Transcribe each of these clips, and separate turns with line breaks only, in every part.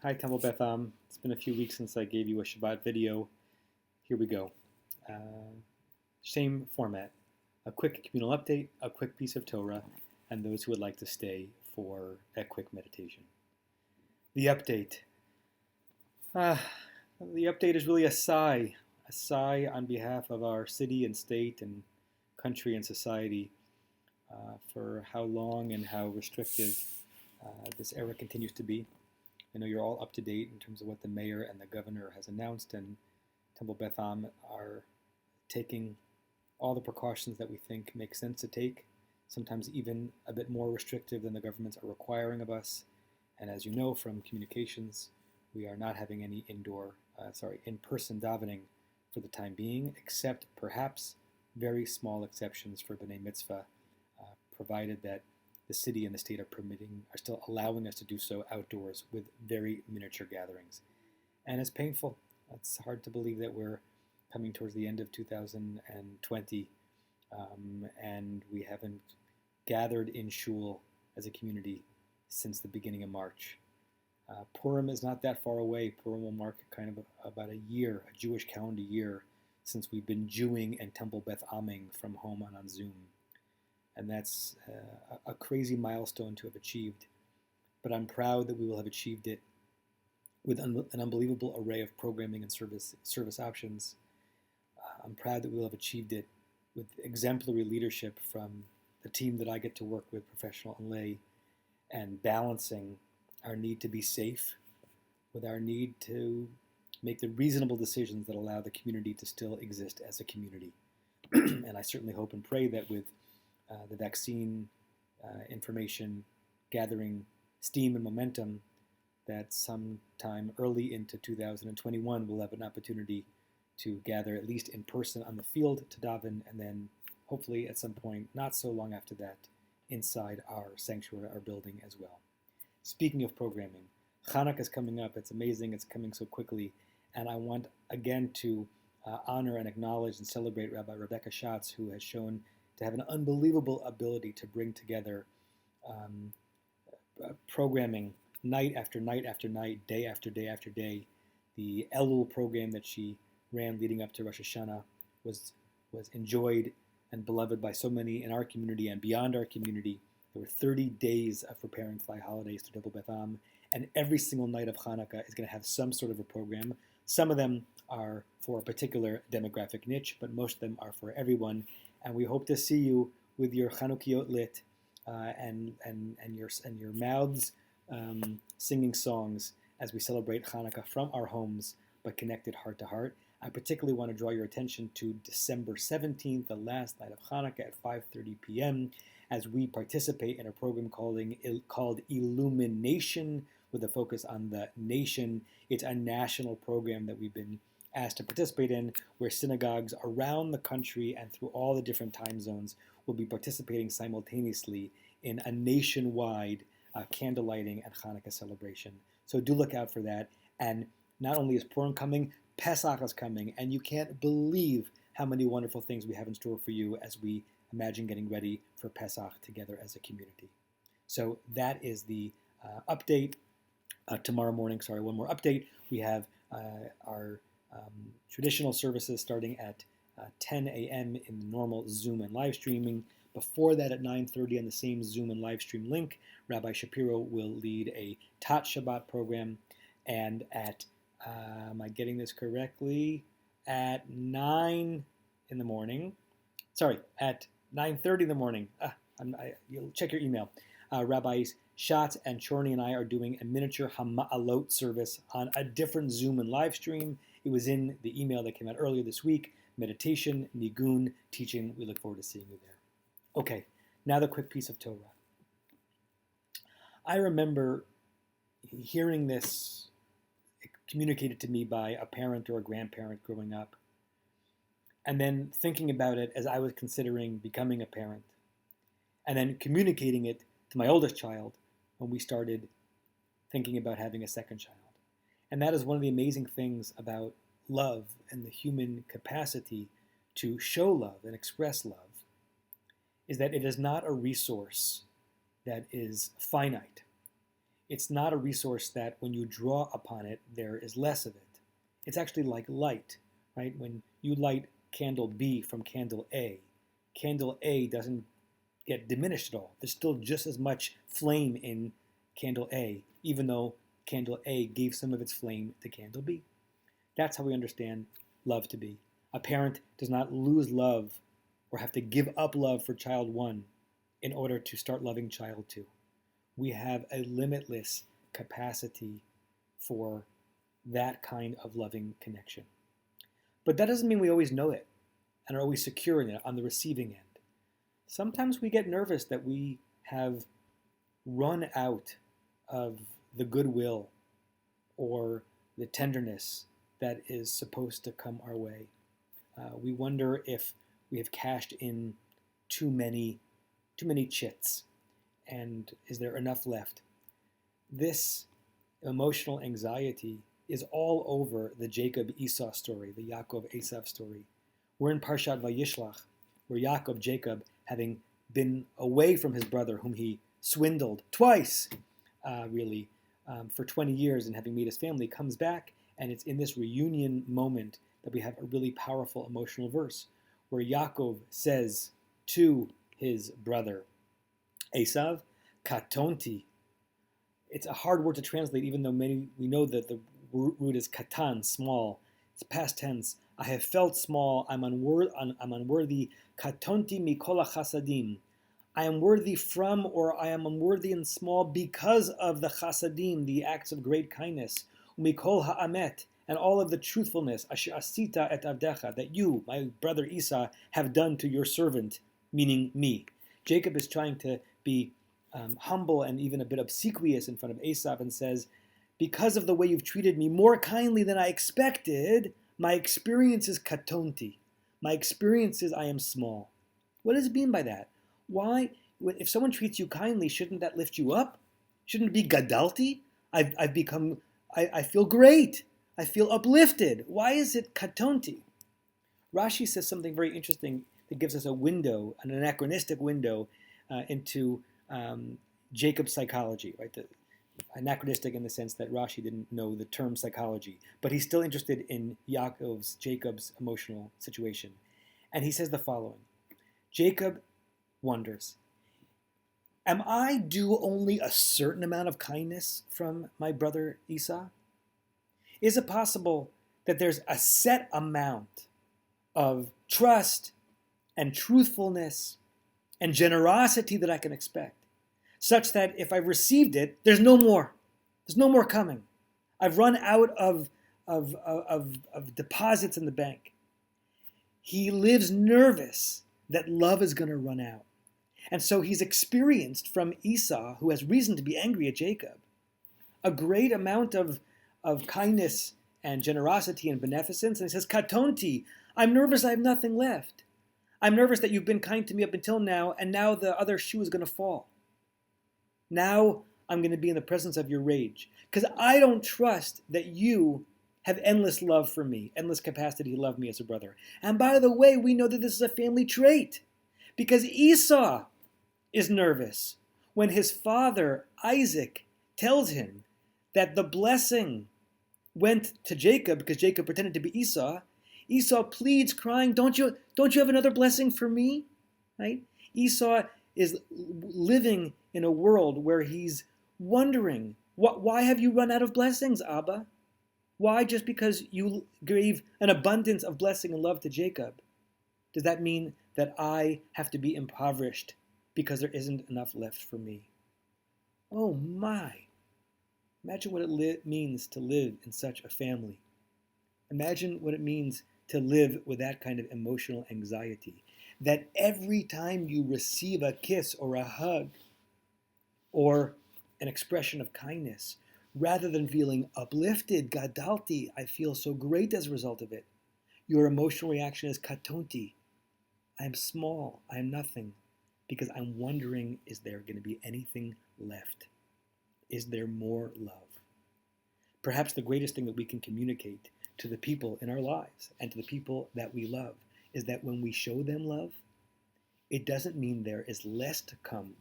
Hi, Temple Betham. It's been a few weeks since I gave you a Shabbat video. Here we go. Same format. A quick communal update, a quick piece of Torah, and those who would like to stay for a quick meditation. The update. The update is really a sigh on behalf of our city and state and country and society for how long and how restrictive this era continues to be. I know you're all up to date in terms of what the mayor and the governor has announced, and Temple Beth Am are taking all the precautions that we think make sense to take, sometimes even a bit more restrictive than the governments are requiring of us. And as you know from communications, we are not having any in-person davening for the time being, except perhaps very small exceptions for B'nai Mitzvah, provided that the city and the state are still allowing us to do so outdoors with very miniature gatherings. And it's painful. It's hard to believe that we're coming towards the end of 2020 and we haven't gathered in shul as a community since the beginning of March. Purim is not that far away. Purim will mark kind of about a year, a Jewish calendar year, since we've been Jewing and Temple Beth Aming from home on Zoom. And that's a crazy milestone to have achieved. But I'm proud that we will have achieved it with an unbelievable array of programming and service options. I'm proud that we will have achieved it with exemplary leadership from the team that I get to work with, professional and lay, and balancing our need to be safe with our need to make the reasonable decisions that allow the community to still exist as a community. And I certainly hope and pray that with the vaccine information gathering steam and momentum, that sometime early into 2021 we'll have an opportunity to gather at least in person on the field to daven, and then hopefully at some point not so long after that inside our sanctuary, our building as well. Speaking of programming, Hanukkah is coming up. It's amazing. It's coming so quickly, and I want again to honor and acknowledge and celebrate Rabbi Rebecca Schatz, who has shown to have an unbelievable ability to bring together programming night after night after night, day after day after day. The Elul program that she ran leading up to Rosh Hashanah was enjoyed and beloved by so many in our community and beyond our community. There were 30 days of preparing for the holidays through Temple Beth Am, and every single night of Hanukkah is going to have some sort of a program. Some of them are for a particular demographic niche, but most of them are for everyone. And we hope to see you with your Chanukiot lit and your mouths singing songs as we celebrate Hanukkah from our homes, but connected heart to heart. I particularly want to draw your attention to December 17th, the last night of Hanukkah at 5:30 p.m., as we participate in a program called Illumination, with a focus on the nation. It's a national program that we've been asked to participate in, where synagogues around the country and through all the different time zones will be participating simultaneously in a nationwide candle lighting and Hanukkah celebration. So do look out for that. And not only is Purim coming, Pesach is coming, and you can't believe how many wonderful things we have in store for you as we imagine getting ready for Pesach together as a community. So that is the update. Tomorrow morning, one more update. We have our traditional services starting at 10 a.m. in the normal Zoom and live streaming. Before that, at 9:30 on the same Zoom and live stream link, Rabbi Shapiro will lead a Tat Shabbat program. And at, am I getting this correctly? At 9 in the morning, at 9:30 in the morning, you'll check your email. Rabbis Schatz and Chorny and I are doing a miniature Hama'alot service on a different Zoom and live stream. It was in the email that came out earlier this week. Meditation, nigun, teaching. We look forward to seeing you there. Okay, now the quick piece of Torah. I remember hearing this communicated to me by a parent or a grandparent growing up, and then thinking about it as I was considering becoming a parent, and then communicating it to my oldest child when we started thinking about having a second child. And that is one of the amazing things about love and the human capacity to show love and express love, is that it is not a resource that is finite. It's not a resource that when you draw upon it, there is less of it. It's actually like light, right? When you light candle B from candle A doesn't get diminished at all. There's still just as much flame in candle A, even though candle A gave some of its flame to candle B. That's how we understand love to be. A parent does not lose love or have to give up love for child one in order to start loving child two. We have a limitless capacity for that kind of loving connection. But that doesn't mean we always know it and are always secure in it on the receiving end. Sometimes we get nervous that we have run out of the goodwill or the tenderness that is supposed to come our way. We wonder if we have cashed in too many chits, and is there enough left? This emotional anxiety is all over the Jacob-Esau story, the Yaakov-Esav story. We're in Parshat Vayishlah, where Jacob, having been away from his brother, whom he swindled twice, for 20 years, and having made his family, comes back, and it's in this reunion moment that we have a really powerful emotional verse, where Yaakov says to his brother Esav, katonti. It's a hard word to translate, even though we know that the root is katan, small. It's past tense. I have felt small. I'm unworthy. Katonti mikol chasadim. I am worthy from, or I am unworthy and small because of the chasadim, the acts of great kindness. Mikol ha'amet, and all of the truthfulness, asher asita et avdecha, that you, my brother Esau, have done to your servant, meaning me. Jacob is trying to be humble and even a bit obsequious in front of Esau and says, because of the way you've treated me more kindly than I expected, my experience is katonti. My experience is I am small. What does it mean by that? Why, if someone treats you kindly, shouldn't that lift you up? Shouldn't it be gadalti? I feel great. I feel uplifted. Why is it katonti? Rashi says something very interesting that gives us a window, an anachronistic window into Jacob's psychology, right? Anachronistic in the sense that Rashi didn't know the term psychology, but he's still interested in Jacob's emotional situation. And he says the following. Jacob wonders, am I due only a certain amount of kindness from my brother Esau? Is it possible that there's a set amount of trust and truthfulness and generosity that I can expect, such that if I've received it, there's no more. There's no more coming. I've run out of deposits in the bank. He lives nervous that love is going to run out. And so he's experienced from Esau, who has reason to be angry at Jacob, a great amount of kindness and generosity and beneficence. And he says, katonti, I'm nervous I have nothing left. I'm nervous that you've been kind to me up until now, and now the other shoe is going to fall. Now I'm going to be in the presence of your rage, because I don't trust that you have endless love for me, endless capacity to love me as a brother. And by the way, we know that this is a family trait, because Esau is nervous when his father, Isaac, tells him that the blessing went to Jacob because Jacob pretended to be Esau. Esau pleads, crying, don't you have another blessing for me? Right? Esau is living in a world where he's wondering, why have you run out of blessings, Abba? Why, just because you gave an abundance of blessing and love to Jacob, does that mean that I have to be impoverished because there isn't enough left for me? Oh my! Imagine what it means to live in such a family. Imagine what it means to live with that kind of emotional anxiety. That every time you receive a kiss or a hug or an expression of kindness, rather than feeling uplifted, gadalti, I feel so great as a result of it, your emotional reaction is katonti. I am small, I am nothing, because I'm wondering, is there going to be anything left? Is there more love? Perhaps the greatest thing that we can communicate to the people in our lives and to the people that we love is that when we show them love, it doesn't mean there is less to come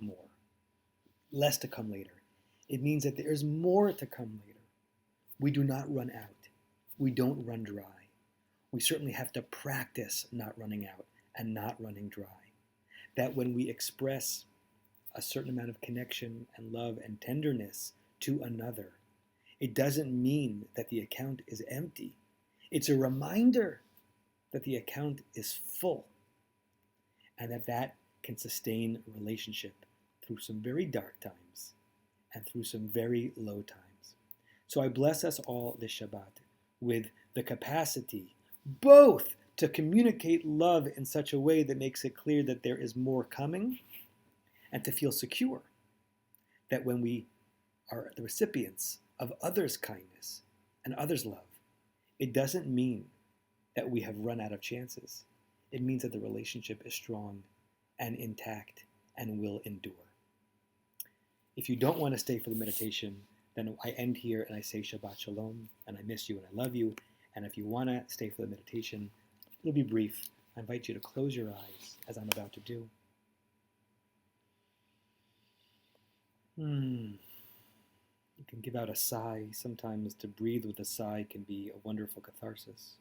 later. It means that there is more to come later. We do not run out. We don't run dry. We certainly have to practice not running out and not running dry. That when we express a certain amount of connection and love and tenderness to another, it doesn't mean that the account is empty. It's a reminder that the account is full and that can sustain a relationship through some very dark times and through some very low times. So I bless us all this Shabbat with the capacity both to communicate love in such a way that makes it clear that there is more coming, and to feel secure that when we are the recipients of others' kindness and others' love, it doesn't mean that we have run out of chances. It means that the relationship is strong and intact and will endure. If you don't want to stay for the meditation, then I end here and I say Shabbat Shalom, and I miss you and I love you. And if you want to stay for the meditation, it'll be brief. I invite you to close your eyes, as I'm about to do. You can give out a sigh. Sometimes to breathe with a sigh can be a wonderful catharsis.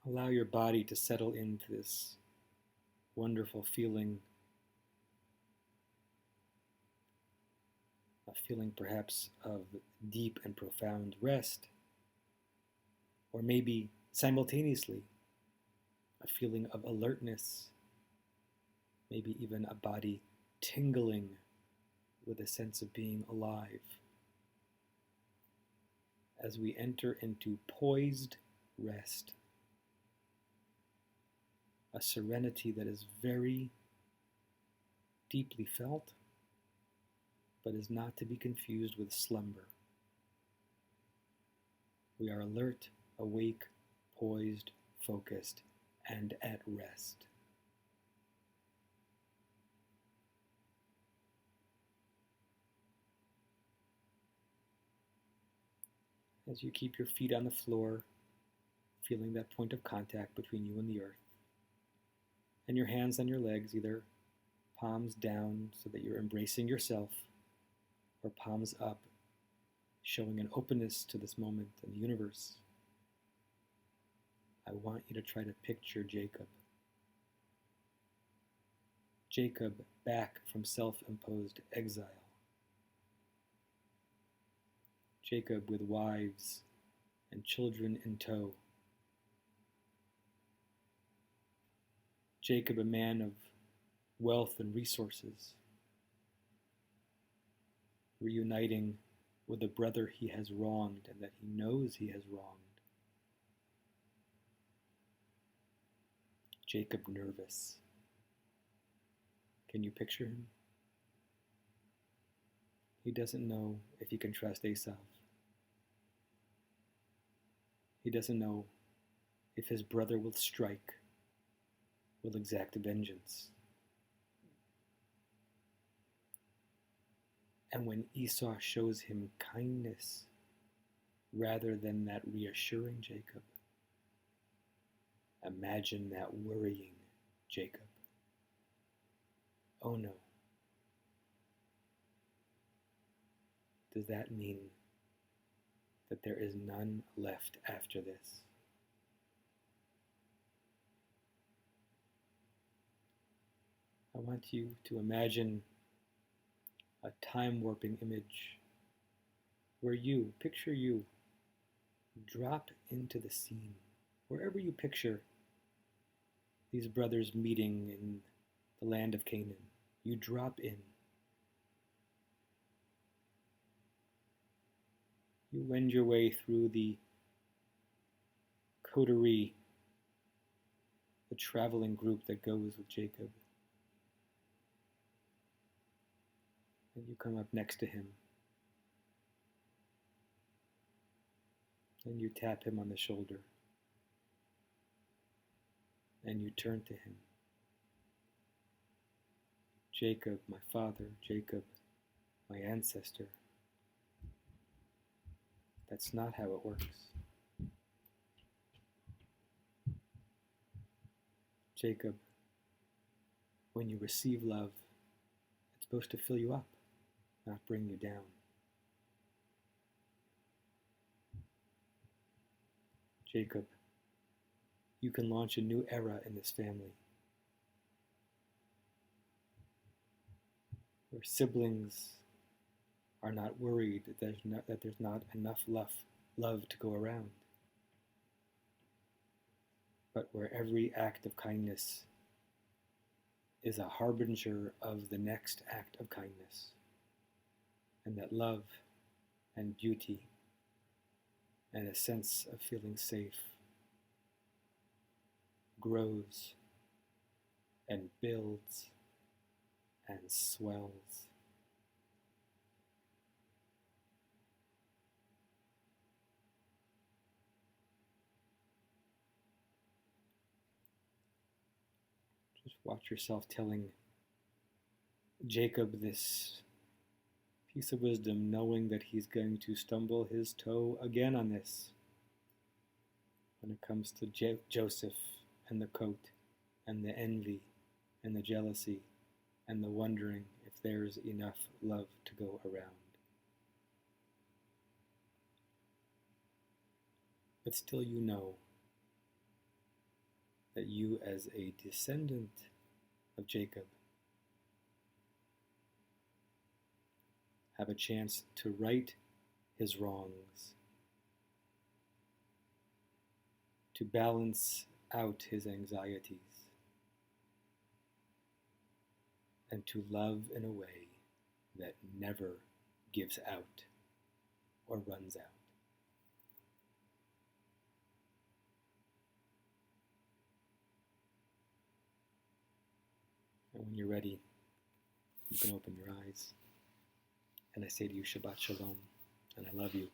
Allow your body to settle into this wonderful feeling, a feeling perhaps of deep and profound rest, or maybe simultaneously a feeling of alertness, maybe even a body tingling with a sense of being alive. As we enter into poised rest, a serenity that is very deeply felt, but is not to be confused with slumber. We are alert, awake, poised, focused, and at rest. As you keep your feet on the floor, feeling that point of contact between you and the earth, and your hands on your legs, either palms down so that you're embracing yourself, or palms up, showing an openness to this moment in the universe. I want you to try to picture Jacob. Jacob back from self-imposed exile. Jacob with wives and children in tow. Jacob, a man of wealth and resources, reuniting with a brother he has wronged and that he knows he has wronged. Jacob nervous. Can you picture him? He doesn't know if he can trust Esau. He doesn't know if his brother will strike, will exact vengeance. And when Esau shows him kindness rather than that reassuring Jacob, imagine that worrying Jacob. Oh no. Does that mean that there is none left after this? I want you to imagine a time-warping image where you, picture you, drop into the scene, wherever you picture these brothers meeting in the land of Canaan. You drop in. You wend your way through the coterie, the traveling group that goes with Jacob. And you come up next to him. And you tap him on the shoulder. And you turn to him. Jacob, my father, Jacob, my ancestor. That's not how it works. Jacob, when you receive love, it's supposed to fill you up, not bring you down. Jacob, you can launch a new era in this family, where siblings are not worried that there's not enough love to go around, but where every act of kindness is a harbinger of the next act of kindness, and that love and beauty and a sense of feeling safe grows and builds and swells. Just watch yourself telling Jacob this piece of wisdom, knowing that he's going to stumble his toe again on this when it comes to Joseph and the coat and the envy and the jealousy and the wondering if there's enough love to go around. But still you know that you, as a descendant of Jacob, have a chance to right his wrongs, to balance out his anxieties, and to love in a way that never gives out or runs out. And when you're ready, you can open your eyes. And I say to you, Shabbat Shalom, and I love you.